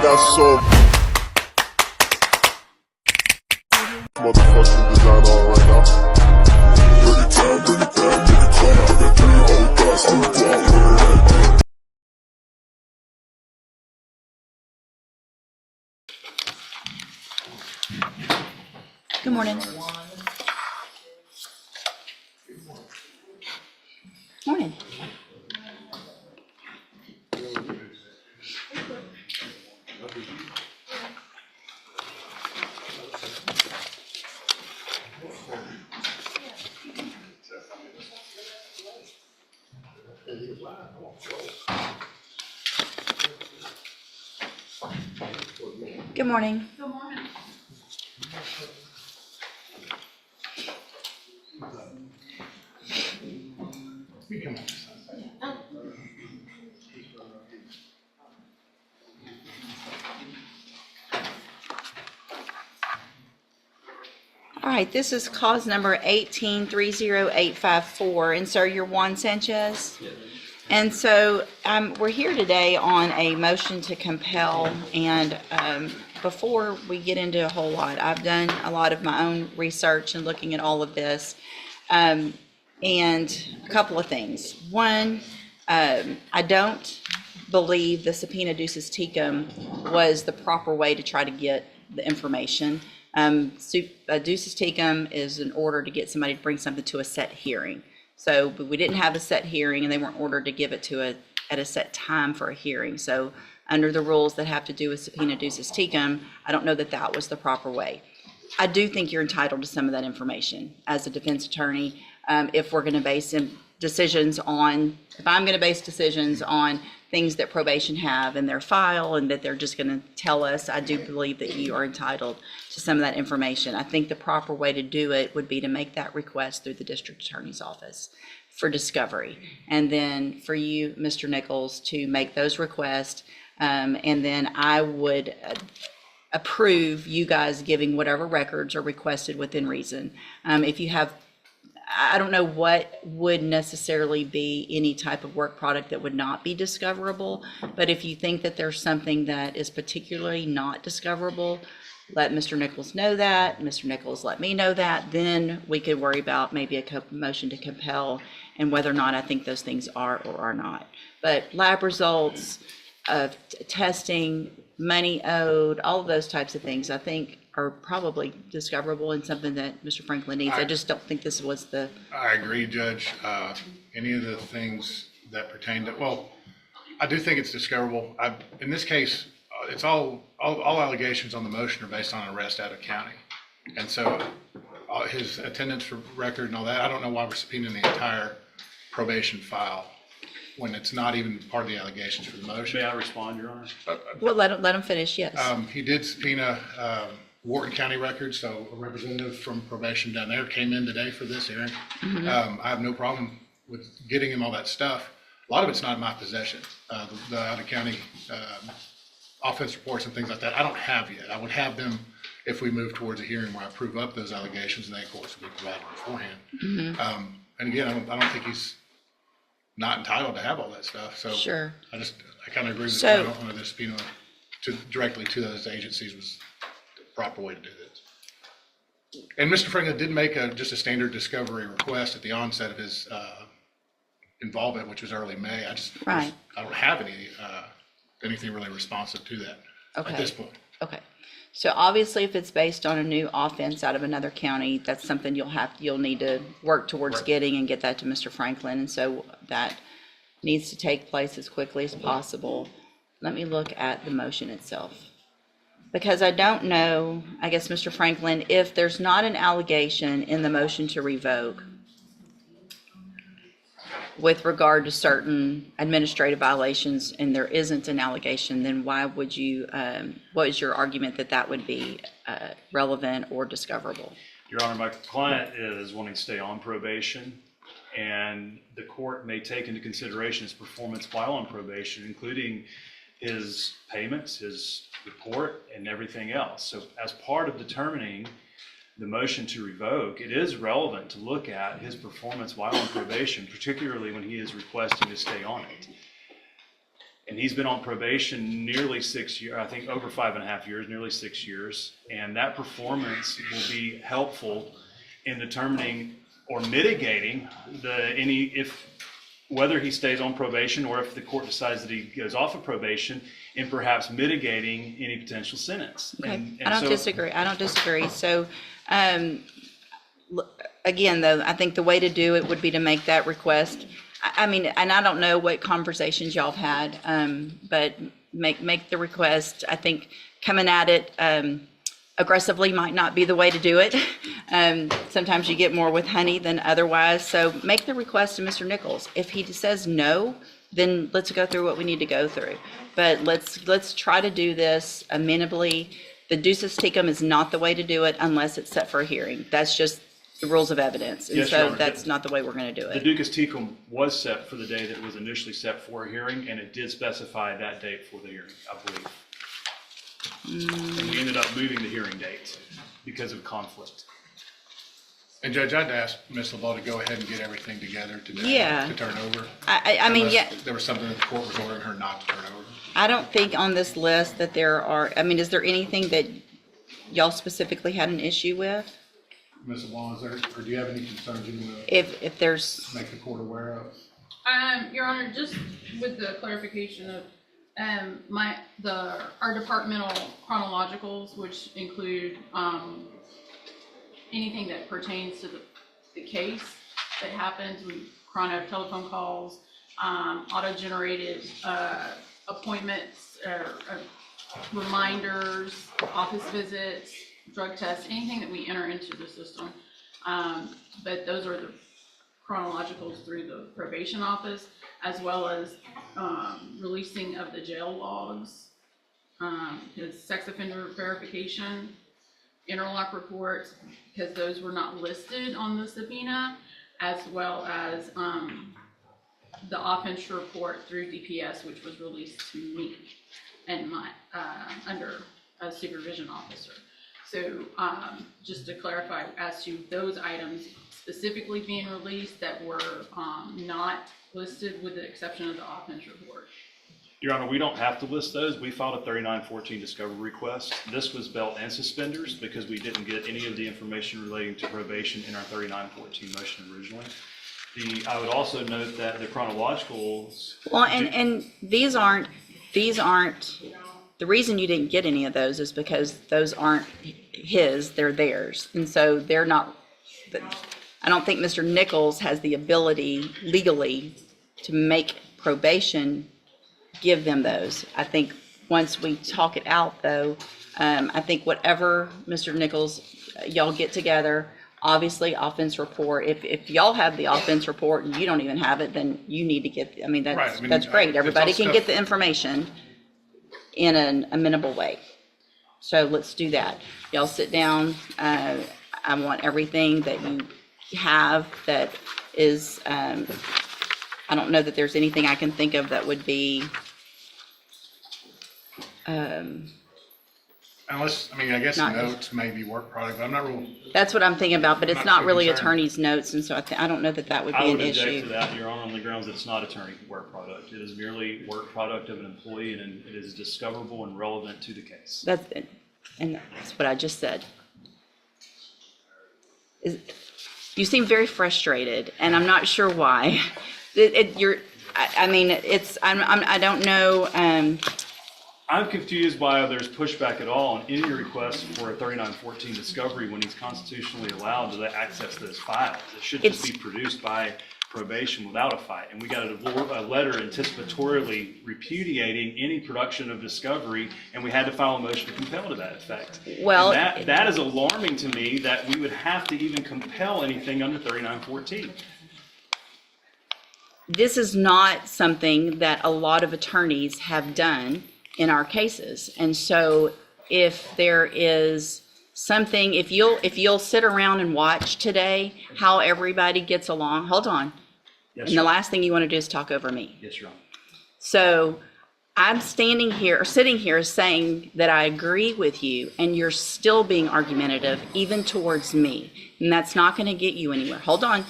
got some motherfucking design on right now. Bring it down, bring it down, bring it down. I got 3 old guys on the block. Good morning. Morning. Good morning. Good morning. All right, this is cause number 1830854, and sir, you're Juan Sanchez? Yes. And so we're here today on a motion to compel, and before we get into a whole lot, I've done a lot of my own research and looking at all of this, and a couple of things. One, I don't believe the subpoena ducis tecum was the proper way to try to get the information. Ducis tecum is an order to get somebody to bring something to a set hearing. So but we didn't have a set hearing, and they weren't ordered to give it to at a set time for a hearing. So under the rules that have to do with subpoena ducis tecum, I don't know that that was the proper way. I do think you're entitled to some of that information as a defense attorney. If we're going to base decisions on, if I'm going to base decisions on things that probation have in their file and that they're just going to tell us, I do believe that you are entitled to some of that information. I think the proper way to do it would be to make that request through the district attorney's office for discovery. And then for you, Mr. Nichols, to make those requests. And then I would approve you guys giving whatever records are requested within reason. If you have, I don't know what would necessarily be any type of work product that would not be discoverable, but if you think that there's something that is particularly not discoverable, let Mr. Nichols know that, Mr. Nichols let me know that, then we could worry about maybe a motion to compel and whether or not I think those things are or are not. But lab results, testing, money owed, all of those types of things, I think are probably discoverable and something that Mr. Franklin needs. I just don't think this was the... I agree, Judge. Any of the things that pertain to, well, I do think it's discoverable. In this case, it's all allegations on the motion are based on an arrest out of county. And so his attendance record and all that, I don't know why we're subpoenaing the entire probation file when it's not even part of the allegations for the motion. May I respond, Your Honor? Well, let him finish, yes. He did subpoena Wharton County records, so a representative from probation down there came in today for this hearing. I have no problem with getting him all that stuff. A lot of it's not in my possession. The out-of-county offense reports and things like that, I don't have yet. I would have them if we move towards a hearing where I prove up those allegations, and they, of course, will be provided beforehand. And again, I don't think he's not entitled to have all that stuff. So Sure. I kind of agree with So- you. I don't know this subpoena directly to those agencies was the proper way to do this. And Mr. Franklin did make just a standard discovery request at the onset of his involvement, which was early May. Right. I don't have anything really responsive to that at this point. Okay. So obviously, if it's based on a new offense out of another county, that's something you'll need to work towards getting and get that to Mr. Franklin. And so that needs to take place as quickly as possible. Let me look at the motion itself. Because I don't know, I guess, Mr. Franklin, if there's not an allegation in the motion to revoke with regard to certain administrative violations and there isn't an allegation, then why would you, what is your argument that that would be relevant or discoverable? Your Honor, my client is wanting to stay on probation, and the court may take into consideration his performance while on probation, including his payments, his report, and everything else. So as part of determining the motion to revoke, it is relevant to look at his performance while on probation, particularly when he is requesting to stay on it. And he's been on probation nearly 6 years, I think over 5.5 years, nearly 6 years. And that performance will be helpful in determining or mitigating whether he stays on probation or if the court decides that he goes off of probation, and perhaps mitigating any potential sentence. Okay, And I don't so- disagree. So, again, though, I think the way to do it would be to make that request. I mean, and I don't know what conversations y'all have had, but make the request. I think coming at it, aggressively might not be the way to do it. Sometimes you get more with honey than otherwise. So make the request to Mr. Nichols. If he says no, then let's go through what we need to go through. But let's try to do this amenably. The ducis tecum is not the way to do it unless it's set for a hearing. That's just the rules of evidence. And Yes, Your so Honor. that's not the way we're going to do The it. ducis tecum was set for the day that it was initially set for a hearing, and it did specify that date for the hearing, I believe. And we ended up moving the hearing date because of conflict. And Judge, I'd ask Ms. LeBeau to go ahead and get everything together today. Yeah. To turn over. I mean, Unless yeah, there was something that the court was ordering her not to turn over. I don't think on this list that there are, I mean, is there anything that y'all specifically had an issue with? Ms. LeBeau, is there, or do you have any concerns you want If there's, to make the court aware of? Your Honor, just with the clarification of, our departmental chronologicals, which include, anything that pertains to the case that happens, chrono telephone calls, auto-generated, appointments, reminders, office visits, drug tests, anything that we enter into the system. But those are the chronologicals through the probation office, as well as releasing of the jail logs, his sex offender verification, interlock reports, because those were not listed on the subpoena, as well as the offense report through DPS, which was released to me and my under a supervision officer. So just to clarify, as to those items specifically being released that were not listed with the exception of the offense report. Your Honor, we don't have to list those. We filed a 3914 discovery request. This was belt and suspenders because we didn't get any of the information relating to probation in our 3914 motion originally. I would also note that the chronologicals. well, and these aren't, the reason you didn't get any of those is because those aren't his, they're theirs. And so they're not, I don't think Mr. Nichols has the ability legally to make probation give them those. I think once we talk it out though, I think whatever Mr. Nichols, y'all get together, obviously offense report, if y'all have the offense report and you don't even have it, then you need to get, I mean, Right, that's, I mean, that's great. it's Everybody all can stuff- get the information in an amenable way. So let's do that. Y'all sit down. I want everything that you have that is, I don't know that there's anything I can think of that would be, Unless, I mean, I guess Not- notes may be work product, but I'm not real, that's what I'm thinking about, but it's I'm not not too really concerned. attorney's notes, and so I don't know that that would I be an would object to issue. that, Your Honor, on the grounds that it's not attorney work product. It is merely work product of an employee, and it is discoverable and relevant to the case. And that's what I just said. You seem very frustrated, and I'm not sure why. I mean, I don't know, I'm confused why there's pushback at all on any request for a 3914 discovery when he's constitutionally allowed to access those files. It should just be produced by probation without a fight. And we got a letter anticipatorily repudiating any production of discovery, and we had to file a motion to compel to that effect. Well, And that is alarming to me that we would have to even compel anything under 3914. this is not something that a lot of attorneys have done in our cases. And so if there is something, if you'll sit around and watch today how everybody gets along, hold on. Yes, And the Your Honor. last thing you want to do is talk over me. Yes, Your Honor. So I'm standing here, or sitting here saying that I agree with you, and you're still being argumentative, even towards me. And that's not going to get you anywhere. Hold on.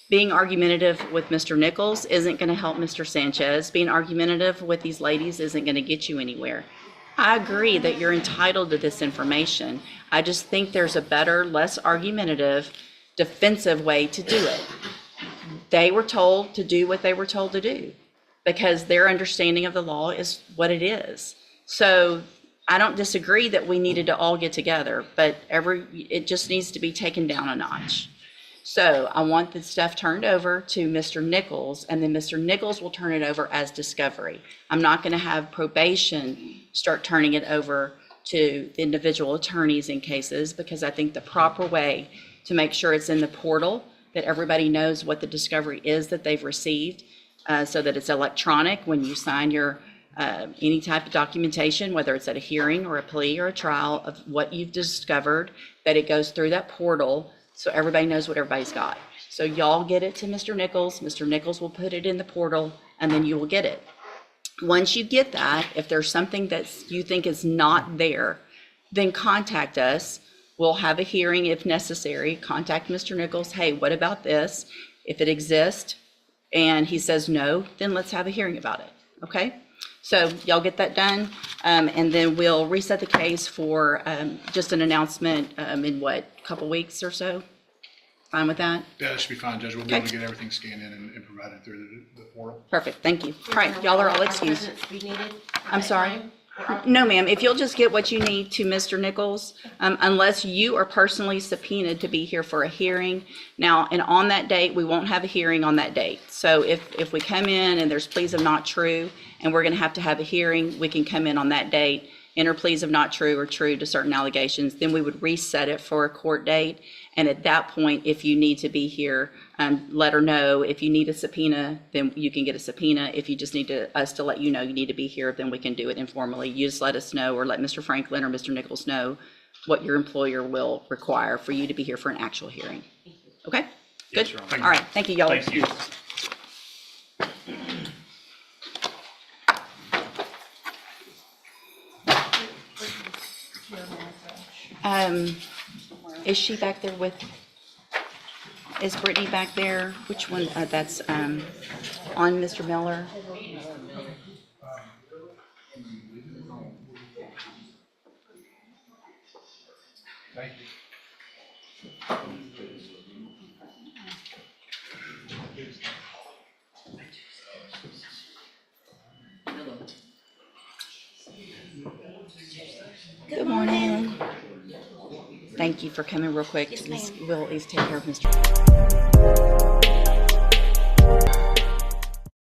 Being argumentative with Mr. Nichols isn't going to help Mr. Sanchez. Being argumentative with these ladies isn't going to get you anywhere. I agree that you're entitled to this information. I just think there's a better, less argumentative, defensive way to do it. They were told to do what they were told to do because their understanding of the law is what it is. So I don't disagree that we needed to all get together, but it just needs to be taken down a notch. So I want the stuff turned over to Mr. Nichols, and then Mr. Nichols will turn it over as discovery. I'm not going to have probation start turning it over to the individual attorneys in cases, because I think the proper way to make sure it's in the portal, that everybody knows what the discovery is that they've received, so that it's electronic when you sign your any type of documentation, whether it's at a hearing or a plea or a trial of what you've discovered, that it goes through that portal so everybody knows what everybody's got. So y'all get it to Mr. Nichols. Mr. Nichols will put it in the portal, and then you will get it. Once you get that, if there's something that you think is not there, then contact us. We'll have a hearing if necessary. Contact Mr. Nichols. Hey, what about this? If it exists and he says no, then let's have a hearing about it. Okay? So y'all get that done, and then we'll reset the case for just an announcement in what, a couple weeks or so? Fine with that? Yeah, that should be fine, Judge. We'll be able to Okay. get everything scanned in and provided through the portal. Perfect, thank you. All right, y'all are all excused. Be needed at I'm that sorry? time? No, ma'am, if you'll just get what you need to Mr. Nichols, unless you are personally subpoenaed to be here for a hearing. Now, and on that date, we won't have a hearing on that date. So if we come in and there's pleas of not true, and we're gonna have to have a hearing, we can come in on that date, enter pleas of not true or true to certain allegations, then we would reset it for a court date. And at that point, if you need to be here, let her know. If you need a subpoena, then you can get a subpoena. If you just need us to let you know you need to be here, then we can do it informally. You just let us know, or let Mr. Franklin or Mr. Nichols know what your employer will require for you to be here for an actual hearing. Okay? Yes, Good? Your Honor. All right, thank you, y'all. Thank you. Is she back there with, is Brittany back there? Which one, that's on Mr. Miller? Good morning. Thank you for coming real quick. Yes, ma'am. We'll at least take care of Mr.